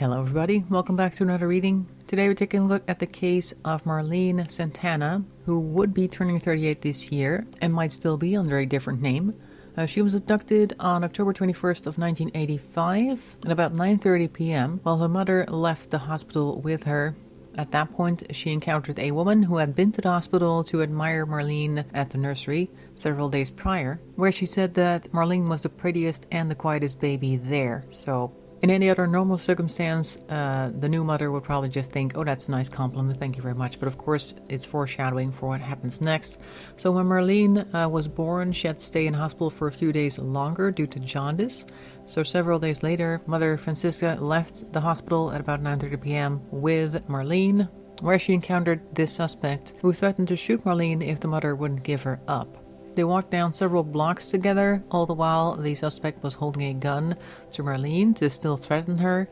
Hello everybody, welcome back to another reading. Today we're taking a look at the case of Marlene Santana, who would be turning 38 this year and might still be under a different name. She was abducted on October 21st of 1985 at about 9:30 p.m. while her mother left the hospital with her. At that point, she encountered a woman who had been to the hospital to admire Marlene at the nursery several days prior, where she said that Marlene was the prettiest and the quietest baby there. So in any other normal circumstance, the new mother would probably just think, oh, that's a nice compliment, thank you very much. But of course, it's foreshadowing for what happens next. So when Marlene was born, she had to stay in hospital for a few days longer due to jaundice. So several days later, Mother Francisca left the hospital at about 9:30 p.m. with Marlene, where she encountered this suspect who threatened to shoot Marlene if the mother wouldn't give her up. They walked down several blocks together, all the while the suspect was holding a gun to Marlene to still threaten her,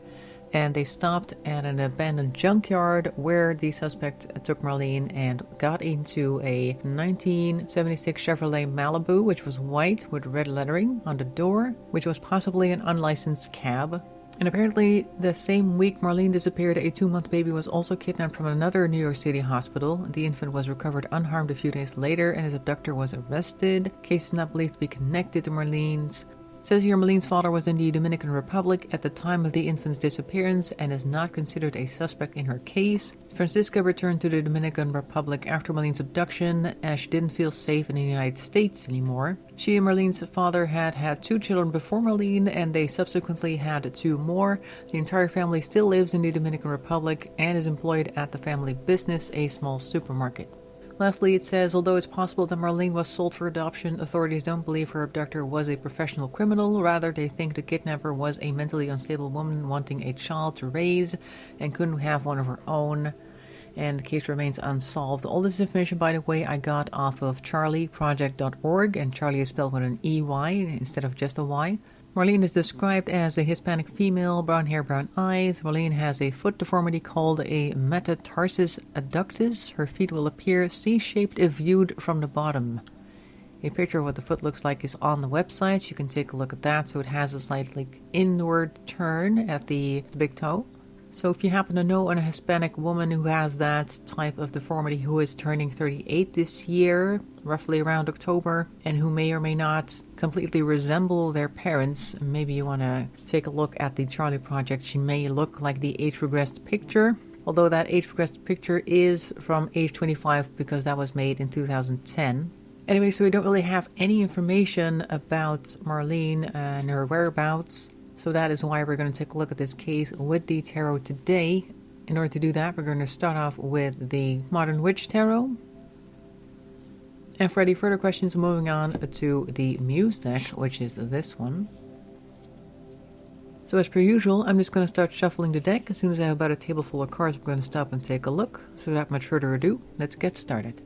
and they stopped at an abandoned junkyard where the suspect took Marlene and got into a 1976 Chevrolet Malibu, which was white with red lettering on the door, which was possibly an unlicensed cab. And apparently, the same week Marlene disappeared, a 2-month baby was also kidnapped from another New York City hospital. The infant was recovered unharmed a few days later, and his abductor was arrested. Case is not believed to be connected to Marlene's. It says here Marlene's father was in the Dominican Republic at the time of the infant's disappearance and is not considered a suspect in her case. Francisca returned to the Dominican Republic after Marlene's abduction as she didn't feel safe in the United States anymore. She and Marlene's father had had 2 children before Marlene, and they subsequently had 2 more. The entire family still lives in the Dominican Republic and is employed at the family business, a small supermarket. Lastly, it says, although it's possible that Marlene was sold for adoption, authorities don't believe her abductor was a professional criminal. Rather, they think the kidnapper was a mentally unstable woman wanting a child to raise and couldn't have one of her own. And the case remains unsolved. All this information, by the way, I got off of charlieproject.org, and Charlie is spelled with an EY instead of just a Y. Marlene is described as a Hispanic female, brown hair, brown eyes. Marlene has a foot deformity called a metatarsus adductus. Her feet will appear C-shaped if viewed from the bottom. A picture of what the foot looks like is on the website. You can take a look at that. So it has a slightly inward turn at the big toe. So if you happen to know a Hispanic woman who has that type of deformity, who is turning 38 this year, roughly around October, and who may or may not completely resemble their parents, maybe you want to take a look at the Charlie Project. She may look like the age-regressed picture, although that age-regressed picture is from age 25 because that was made in 2010. Anyway, so we don't really have any information about Marlene and her whereabouts. So that is why we're going to take a look at this case with the tarot today. In order to do that, we're going to start off with the Modern Witch Tarot. And for any further questions, moving on to the Muse deck, which is this one. So as per usual, I'm just going to start shuffling the deck. As soon as I have about a table full of cards, we're going to stop and take a look. So without much further ado, let's get started.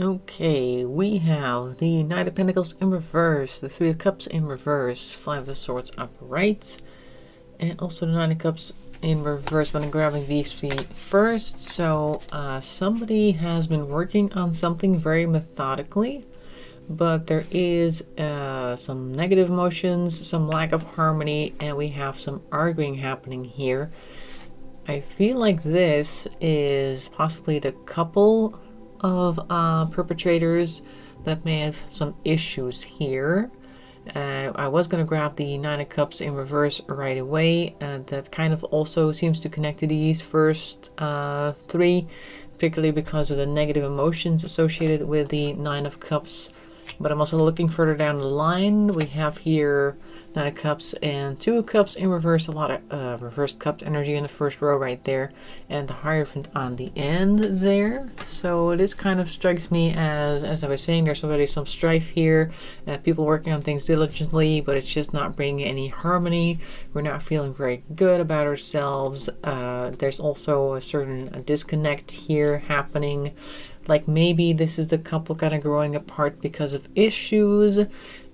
Okay, we have the Knight of Pentacles in reverse, the 3 of Cups in reverse, 5 of Swords upright, and also the 9 of Cups in reverse. But I'm grabbing these 3 first. So somebody has been working on something very methodically, but there is some negative emotions, some lack of harmony, and we have some arguing happening here. I feel like this is possibly the couple of perpetrators that may have some issues here. I was going to grab the Nine of Cups in reverse right away. That kind of also seems to connect to these first three, particularly because of the negative emotions associated with the Nine of Cups. But I'm also looking further down the line. We have here Nine of Cups and Two of Cups in reverse. A lot of reversed cupped energy in the first row right there. And the Hierophant on the end there. So this kind of strikes me as I was saying, there's already some strife here. People working on things diligently, but it's just not bringing any harmony. We're not feeling very good about ourselves. There's also a certain disconnect here happening. Like maybe this is the couple kind of growing apart because of issues.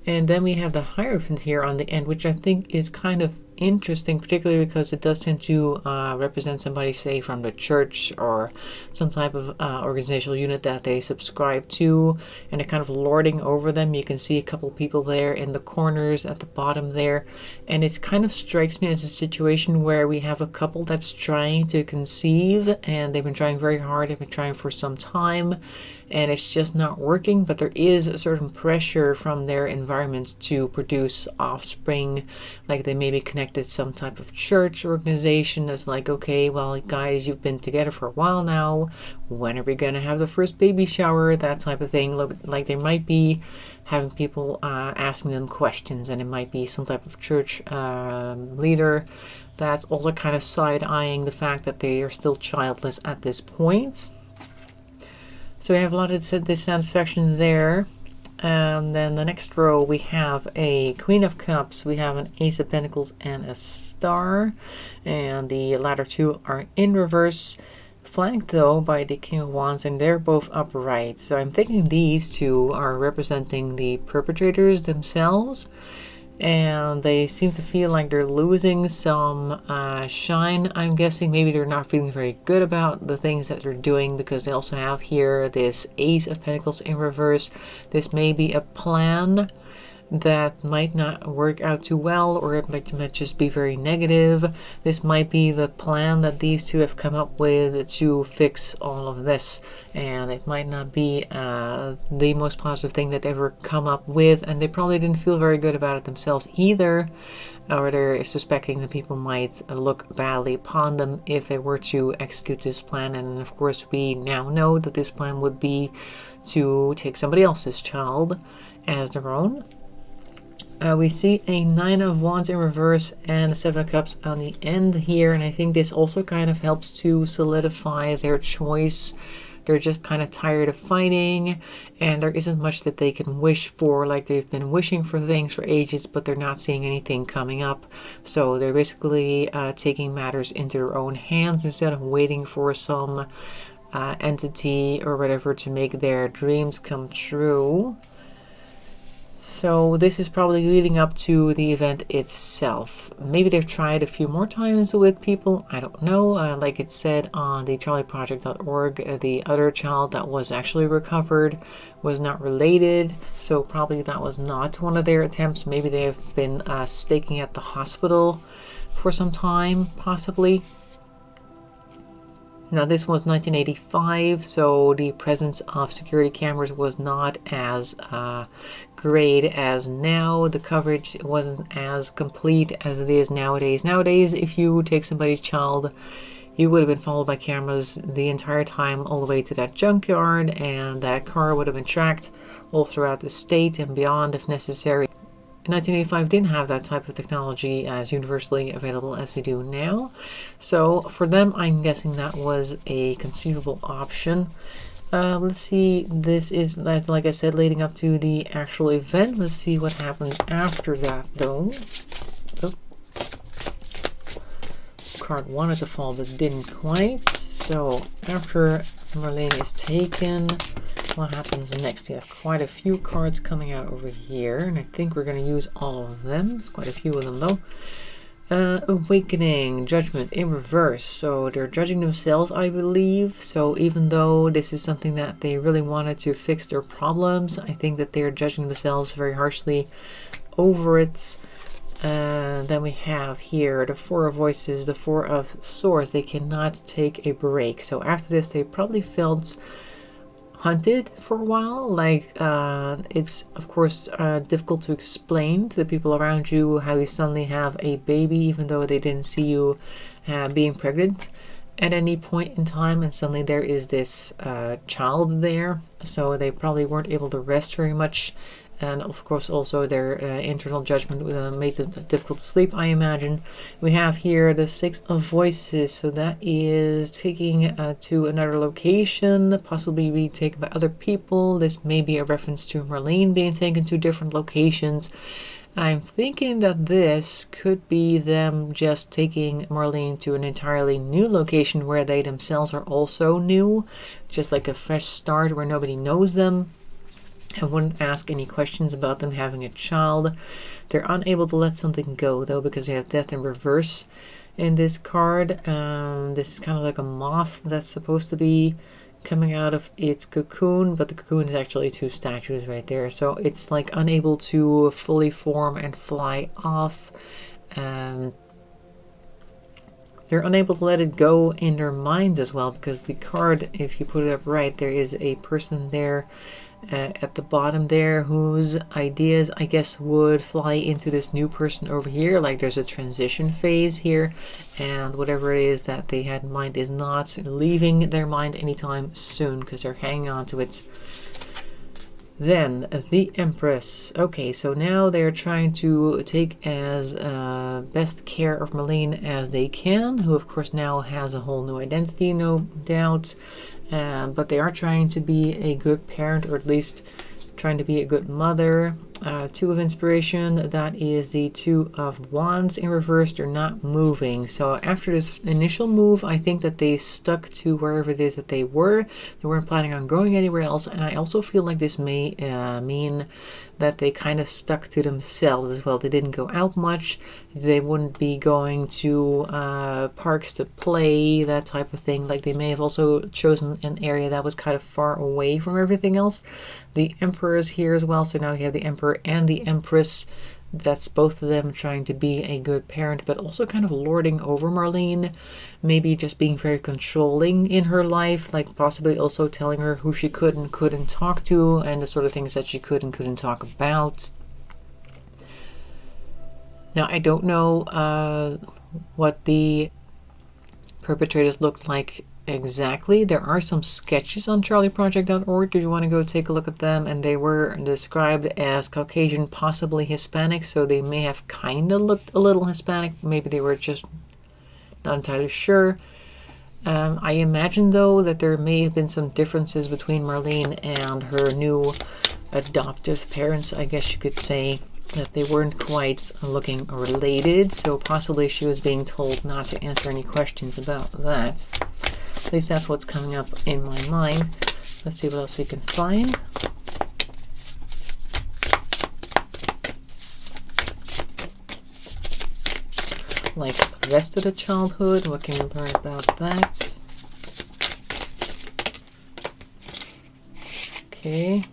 And then we have the Hierophant here on the end, which I think is kind of interesting, particularly because it does tend to represent somebody, say, from the church or some type of organizational unit that they subscribe to, and they're kind of lording over them. You can see a couple people there in the corners at the bottom there, and it kind of strikes me as a situation where we have a couple that's trying to conceive, and they've been trying very hard, they've been trying for some time, and it's just not working, but there is a certain pressure from their environment to produce offspring. Like they may be connected to some type of church organization that's like, okay, well guys, you've been together for a while now, when are we gonna have the first baby shower, that type of thing. Like they might be having people asking them questions, and it might be some type of church leader that's also kind of side-eyeing the fact that they are still childless at this point. So we have a lot of dissatisfaction there. And then the next row we have a Queen of Cups, we have an Ace of Pentacles and a Star. And the latter two are in reverse, flanked though by the King of Wands, and they're both upright. So I'm thinking these two are representing the perpetrators themselves. And they seem to feel like they're losing some shine. I'm guessing maybe they're not feeling very good about the things that they're doing, because they also have here this Ace of Pentacles in reverse. This may be a plan that might not work out too well, or it might just be very negative. This might be the plan that these two have come up with to fix all of this, and it might not be the most positive thing that they ever come up with, and they probably didn't feel very good about it themselves either, or they're suspecting that people might look badly upon them if they were to execute this plan. And of course we now know that this plan would be to take somebody else's child as their own. We see a Nine of Wands in reverse and a Seven of Cups on the end here, and I think this also kind of helps to solidify their choice. They're just kind of tired of fighting, and there isn't much that they can wish for. Like they've been wishing for things for ages, but they're not seeing anything coming up. So they're basically taking matters into their own hands instead of waiting for some entity or whatever to make their dreams come true. So this is probably leading up to the event itself. Maybe they've tried a few more times with people, I don't know. Like it said on the charlieproject.org, the other child that was actually recovered was not related, so probably that was not one of their attempts. Maybe they have been staking at the hospital for some time, possibly. Now this was 1985, so the presence of security cameras was not as great as now. The coverage wasn't as complete as it is nowadays. Nowadays, if you take somebody's child, you would have been followed by cameras the entire time all the way to that junkyard, and that car would have been tracked all throughout the state and beyond if necessary. 1985 didn't have that type of technology as universally available as we do now. So for them, I'm guessing that was a conceivable option. Let's see, this is, like I said, leading up to the actual event. Let's see what happens after that, though. Oh. Card wanted to fall, but didn't quite. So after Marlene is taken, what happens next? We have quite a few cards coming out over here, and I think we're going to use all of them. There's quite a few of them, though. Awakening, Judgment in reverse. So they're judging themselves, I believe. So even though this is something that they really wanted to fix their problems, I think that they're judging themselves very harshly over it. Then we have here the Four of Voices, the Four of Swords. They cannot take a break. So after this, they probably felt hunted for a while. Like, it's of course difficult to explain to the people around you how you suddenly have a baby, even though they didn't see you being pregnant at any point in time, and suddenly there is this child there. So they probably weren't able to rest very much, and of course also their internal judgment made it difficult to sleep, I imagine. We have here the Six of Voices, so that is taking to another location, possibly being taken by other people. This may be a reference to Marlene being taken to different locations. I'm thinking that this could be them just taking Marlene to an entirely new location where they themselves are also new, just like a fresh start where nobody knows them. I wouldn't ask any questions about them having a child. They're unable to let something go, though, because you have death in reverse in this card. This is kind of like a moth that's supposed to be coming out of its cocoon, but the cocoon is actually two statues right there. So it's like unable to fully form and fly off. They're unable to let it go in their minds as well, because the card, if you put it up right, there is a person there at the bottom there whose ideas, I guess, would fly into this new person over here. Like there's a transition phase here, and whatever it is that they had in mind is not leaving their mind anytime soon, because they're hanging on to it. Then the Empress. Okay, so now they're trying to take as best care of Marlene as they can, who of course now has a whole new identity, no doubt. But they are trying to be a good parent, or at least trying to be a good mother. Two of Inspiration, that is the Two of Wands in reverse. They're not moving. So after this initial move, I think that they stuck to wherever it is that they were. They weren't planning on going anywhere else. And I also feel like this may mean that they kind of stuck to themselves as well. They didn't go out much. They wouldn't be going to parks to play, that type of thing. Like they may have also chosen an area that was kind of far away from everything else. The Emperor is here as well. So now you have the Emperor and the Empress. That's both of them trying to be a good parent, but also kind of lording over Marlene. Maybe just being very controlling in her life, like possibly also telling her who she could and couldn't talk to, and the sort of things that she could and couldn't talk about. Now, I don't know what the perpetrators looked like exactly. There are some sketches on charlieproject.org if you want to go take a look at them, and they were described as Caucasian, possibly Hispanic, so they may have kind of looked a little Hispanic. Maybe they were just not entirely sure. I imagine, though, that there may have been some differences between Marlene and her new adoptive parents, I guess you could say, that they weren't quite looking related, so possibly she was being told not to answer any questions about that. At least that's what's coming up in my mind. Let's see what else we can find. Like the rest of the childhood, what can we learn about that? Okay.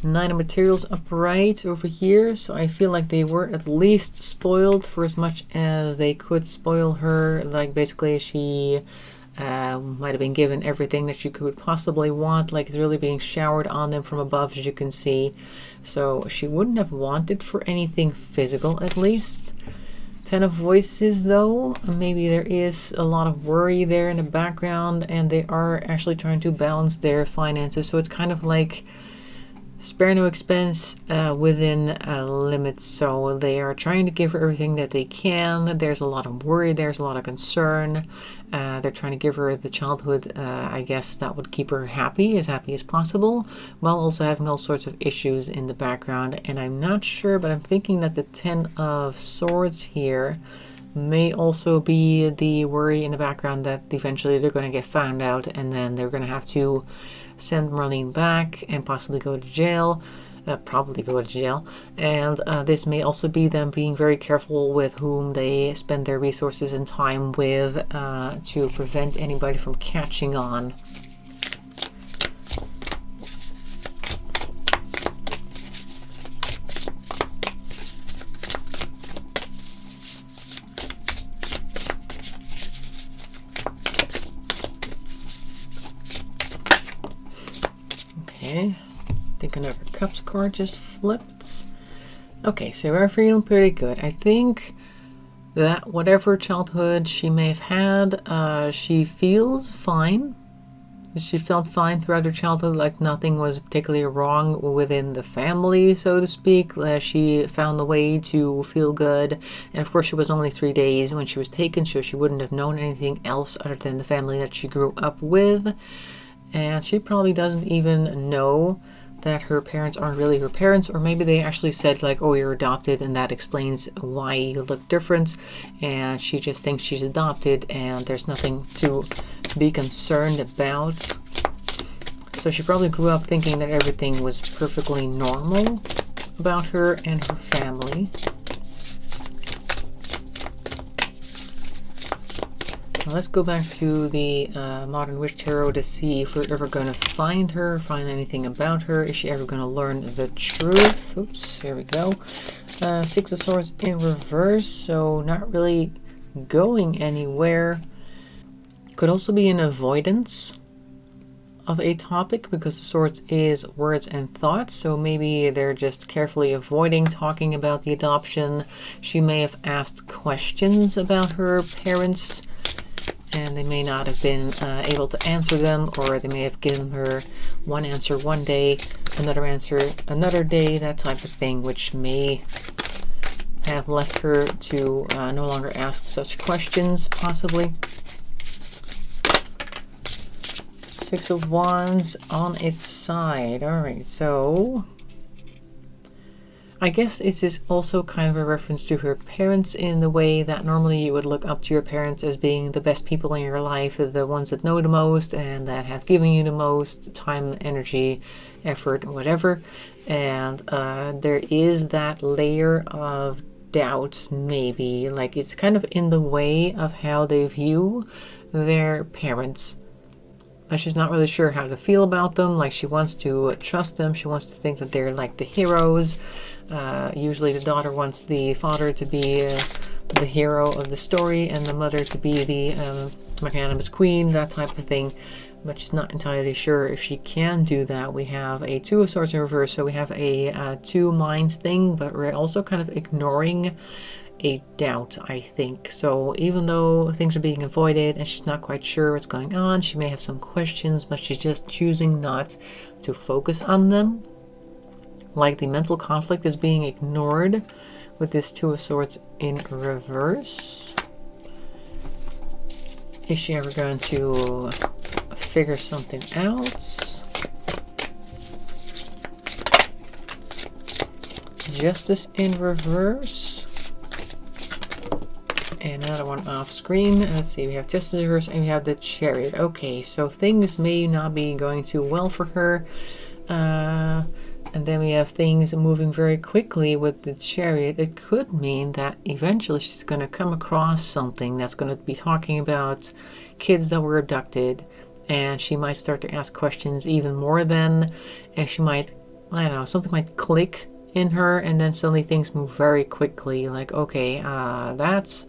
Nine of Materials upright over here, so I feel like they were at least spoiled for as much as they could spoil her. Like basically she might have been given everything that she could possibly want, like it's really being showered on them from above, as you can see. So she wouldn't have wanted for anything physical, at least. Ten of Voices, though, maybe there is a lot of worry there in the background, and they are actually trying to balance their finances, so it's kind of like spare no expense within limits. So they are trying to give her everything that they can. There's a lot of worry, there's a lot of concern. They're trying to give her the childhood, I guess, that would keep her happy as possible, while also having all sorts of issues in the background. And I'm not sure, but I'm thinking that the Ten of Swords here may also be the worry in the background that eventually they're going to get found out, and then they're going to have to send Marlene back and possibly go to jail. Probably go to jail. And this may also be them being very careful with whom they spend their resources and time with to prevent anybody from catching on. I think another Cups card just flipped. Okay, so we're feeling pretty good. I think that whatever childhood she may have had, she feels fine. She felt fine throughout her childhood, like nothing was particularly wrong within the family, so to speak. She found the way to feel good. And of course, she was only 3 days when she was taken, so she wouldn't have known anything else other than the family that she grew up with. And she probably doesn't even know that her parents aren't really her parents, or maybe they actually said like, oh, you're adopted and that explains why you look different, and she just thinks she's adopted and there's nothing to be concerned about. So she probably grew up thinking that everything was perfectly normal about her and her family. Let's go back to the Modern Witch Tarot to see if we're ever going to find her, find anything about her. Is she ever going to learn the truth? Oops, here we go. Six of Swords in reverse, so not really going anywhere. Could also be an avoidance of a topic, because the Swords is words and thoughts, so maybe they're just carefully avoiding talking about the adoption. She may have asked questions about her parents, and they may not have been able to answer them, or they may have given her one answer one day, another answer another day, that type of thing, which may have left her to no longer ask such questions, possibly. Six of Wands on its side. Alright, so I guess it is also kind of a reference to her parents, in the way that normally you would look up to your parents as being the best people in your life, the ones that know the most and that have given you the most time, energy, effort, whatever. And there is that layer of doubt, maybe, like it's kind of in the way of how they view their parents. She's not really sure how to feel about them. Like, she wants to trust them. She wants to think that they're like the heroes. Usually the daughter wants the father to be the hero of the story and the mother to be the magnanimous queen, that type of thing. But she's not entirely sure if she can do that. We have a Two of Swords in reverse, so we have a two minds thing, but we're also kind of ignoring a doubt, I think. So even though things are being avoided and she's not quite sure what's going on, she may have some questions, but she's just choosing not to focus on them. Like the mental conflict is being ignored with this Two of Swords in reverse. Is she ever going to figure something out? Justice in reverse. And another one off screen. Let's see, we have Justice in reverse and we have the Chariot. Okay, so things may not be going too well for her. And then we have things moving very quickly with the Chariot. It could mean that eventually she's going to come across something that's going to be talking about kids that were abducted. And she might start to ask questions even more then. And she might, I don't know, something might click in her, and then suddenly things move very quickly. Like, okay, that's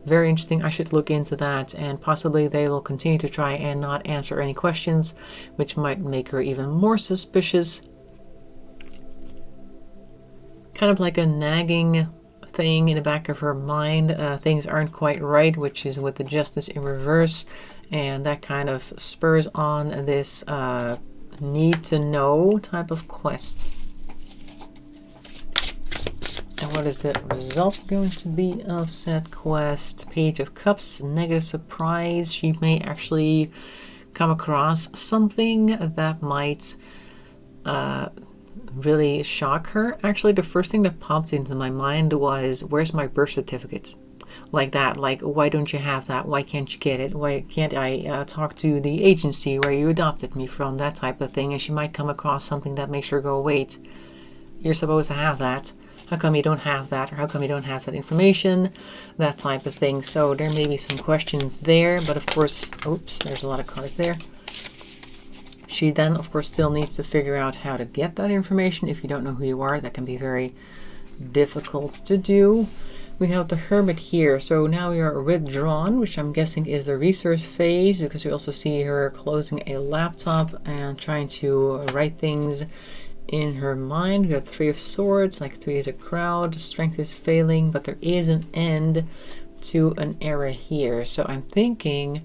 very interesting. I should look into that. And possibly they will continue to try and not answer any questions, which might make her even more suspicious. Kind of like a nagging thing in the back of her mind. Things aren't quite right, which is with the Justice in reverse. And that kind of spurs on this need to know type of quest. And what is the result going to be of said quest? Page of Cups, negative surprise. She may actually come across something that might really shock her. Actually, the first thing that popped into my mind was, where's my birth certificate? Like that, like, why don't you have that? Why can't you get it? Why can't I talk to the agency where you adopted me from? That type of thing. And she might come across something that makes her go, wait, you're supposed to have that. How come you don't have that? Or how come you don't have that information? That type of thing. So there may be some questions there, but of course, oops, there's a lot of cards there. She then, of course, still needs to figure out how to get that information. If you don't know who you are, that can be very difficult to do. We have the Hermit here. So now we are withdrawn, which I'm guessing is the research phase, because we also see her closing a laptop and trying to write things in her mind. We got Three of Swords, like three is a crowd, strength is failing, but there is an end to an era here. So I'm thinking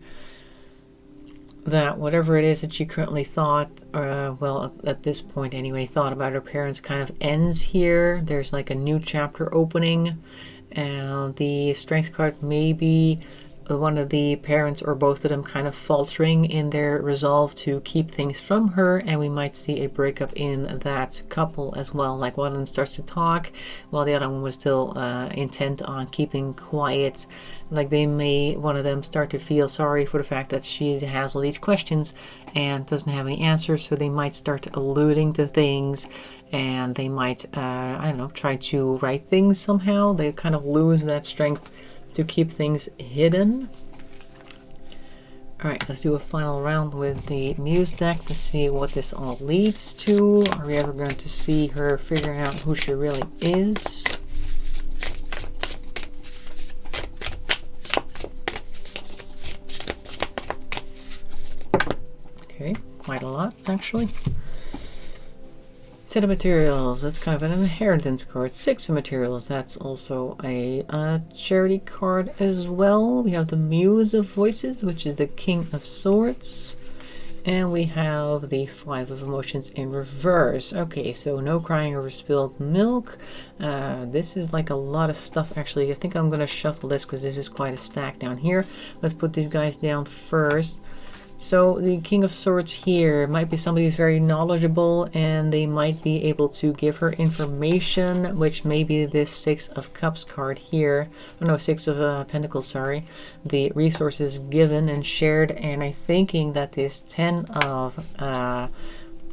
that whatever it is that she currently thought, well, at this point anyway, thought about her parents kind of ends here. There's like a new chapter opening, and the strength card may be one of the parents or both of them kind of faltering in their resolve to keep things from her, and we might see a breakup in that couple as well. Like one of them starts to talk while the other one was still intent on keeping quiet. Like they may, one of them start to feel sorry for the fact that she has all these questions and doesn't have any answers, so they might start alluding to things, and they might, I don't know, try to write things somehow. They kind of lose that strength to keep things hidden. Alright, let's do a final round with the Muse deck to see what this all leads to. Are we ever going to see her figuring out who she really is? Okay, quite a lot actually. 10 of materials, that's kind of an inheritance card. 6 of materials, that's also a charity card as well. We have the Muse of Voices, which is the King of Swords. And we have the 5 of Emotions in reverse. Okay, so no crying over spilled milk. This is like a lot of stuff actually. I think I'm going to shuffle this because this is quite a stack down here. Let's put these guys down first. So the King of Swords here might be somebody who's very knowledgeable, and they might be able to give her information, which may be this 6 of Cups card here. Oh no, 6 of Pentacles, sorry. The resources given and shared, and I'm thinking that this 10 of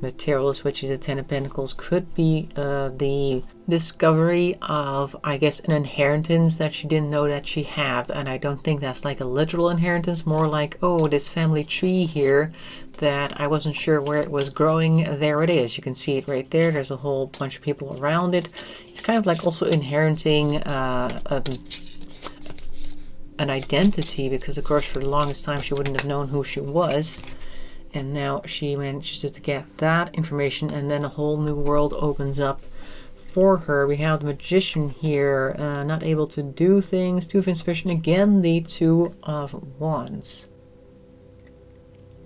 materials, which is a 10 of Pentacles, could be the discovery of, I guess, an inheritance that she didn't know that she had. And I don't think that's like a literal inheritance, more like, oh, this family tree here that I wasn't sure where it was growing, there it is. You can see it right there. There's a whole bunch of people around it. It's kind of like also inheriting an identity, because of course for the longest time she wouldn't have known who she was. And now she manages to get that information, and then a whole new world opens up for her. We have the Magician here, not able to do things. 2 of Inspiration, again the 2 of Wands.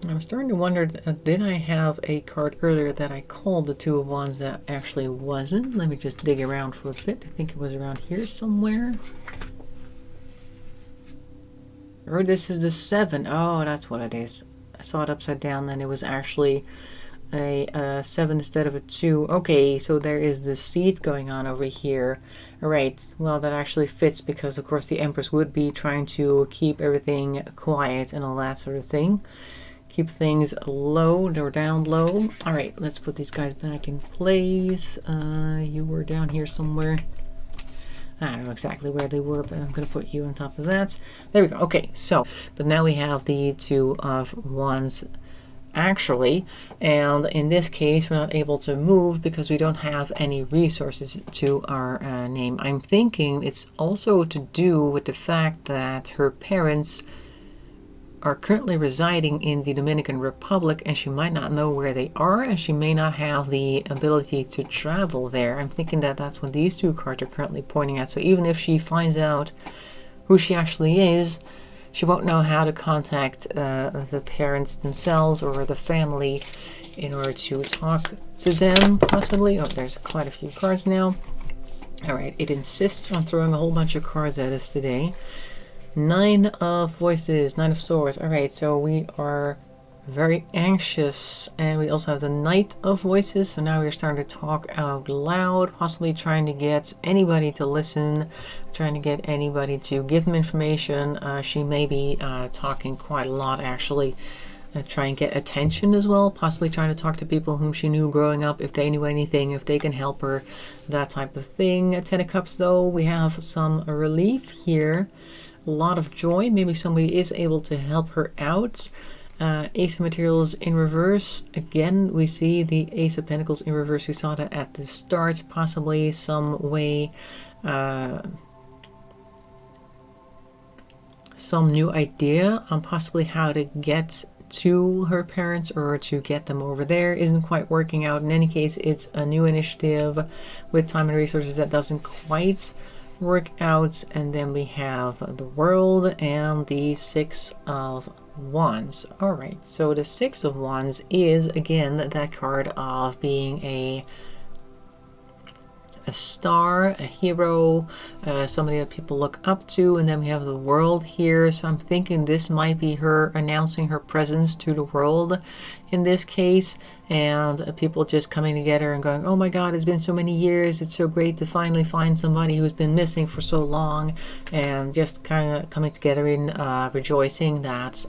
I'm starting to wonder, did I have a card earlier that I called the 2 of Wands that actually wasn't? Let me just dig around for a bit. I think it was around here somewhere. Or this is the 7. Oh, that's what it is. I saw it upside down, then it was actually a 7 instead of a 2. Okay, so there is the seed going on over here. Alright, well that actually fits, because of course the Empress would be trying to keep everything quiet and all that sort of thing. Keep things low or down low. Alright, let's put these guys back in place. You were down here somewhere. I don't know exactly where they were, but I'm going to put you on top of that. There we go. Okay, so, but now we have the 2 of Wands actually, and in this case we're not able to move because we don't have any resources to our name. I'm thinking it's also to do with the fact that her parents are currently residing in the Dominican Republic, and she might not know where they are, and she may not have the ability to travel there. I'm thinking that that's what these 2 cards are currently pointing at. So even if she finds out who she actually is, she won't know how to contact the parents themselves or the family in order to talk to them, possibly. Oh, there's quite a few cards now. Alright, it insists on throwing a whole bunch of cards at us today. 9 of Voices, 9 of Swords. Alright, so we are very anxious, and we also have the Knight of Voices. So now we're starting to talk out loud, possibly trying to get anybody to listen, trying to get anybody to give them information. She may be talking quite a lot actually, try and get attention as well, possibly trying to talk to people whom she knew growing up, if they knew anything, if they can help her, that type of thing. 10 of Cups though, we have some relief here. A lot of joy. Maybe somebody is able to help her out. Ace of Materials in reverse. Again, we see the Ace of Pentacles in reverse. We saw that at the start. Possibly some way, some new idea on possibly how to get to her parents or to get them over there isn't quite working out. In any case, it's a new initiative with time and resources that doesn't quite work out. And then we have the World and the Six of Wands. All right, so the Six of Wands is again that card of being a star, a hero, somebody that people look up to. And then we have the World here, so I'm thinking this might be her announcing her presence to the world in this case, and people just coming together and going, oh my god, it's been so many years, it's so great to finally find somebody who's been missing for so long, and just kind of coming together in rejoicing that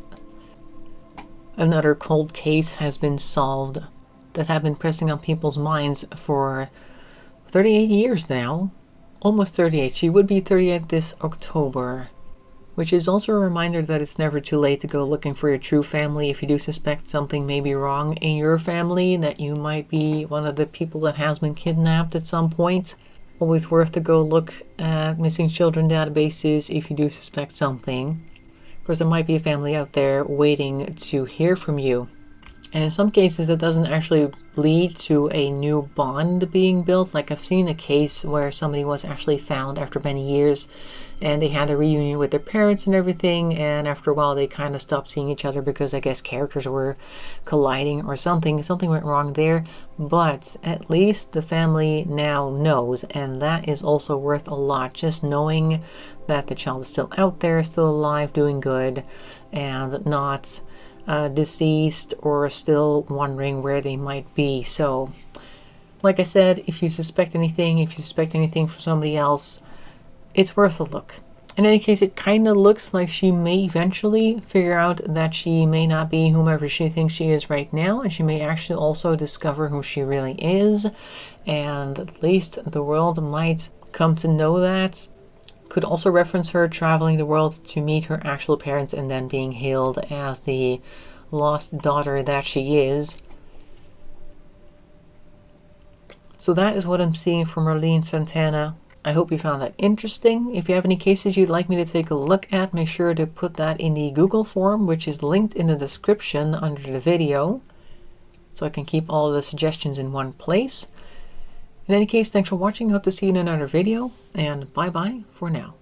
another cold case has been solved that have been pressing on people's minds for 38 years now. Almost 38. She would be 38 this October. Which is also a reminder that it's never too late to go looking for your true family if you do suspect something may be wrong in your family, that you might be one of the people that has been kidnapped at some point. Always worth to go look at missing children databases if you do suspect something. Of course, there might be a family out there waiting to hear from you. And in some cases, that doesn't actually lead to a new bond being built. Like I've seen a case where somebody was actually found after many years and they had a reunion with their parents and everything. And after a while, they kind of stopped seeing each other because I guess characters were colliding or something. Something went wrong there. But at least the family now knows. And that is also worth a lot. Just knowing that the child is still out there, still alive, doing good, and not deceased or still wondering where they might be. So like I said, if you suspect anything from somebody else, it's worth a look. In any case, it kind of looks like she may eventually figure out that she may not be whomever she thinks she is right now, and she may actually also discover who she really is, and at least the world might come to know that. Could also reference her traveling the world to meet her actual parents and then being hailed as the lost daughter that she is. So that is what I'm seeing from Marlene Santana. I hope you found that interesting. If you have any cases you'd like me to take a look at, make sure to put that in the Google form, which is linked in the description under the video, so I can keep all of the suggestions in one place. In any case, thanks for watching. Hope to see you in another video, and bye bye for now.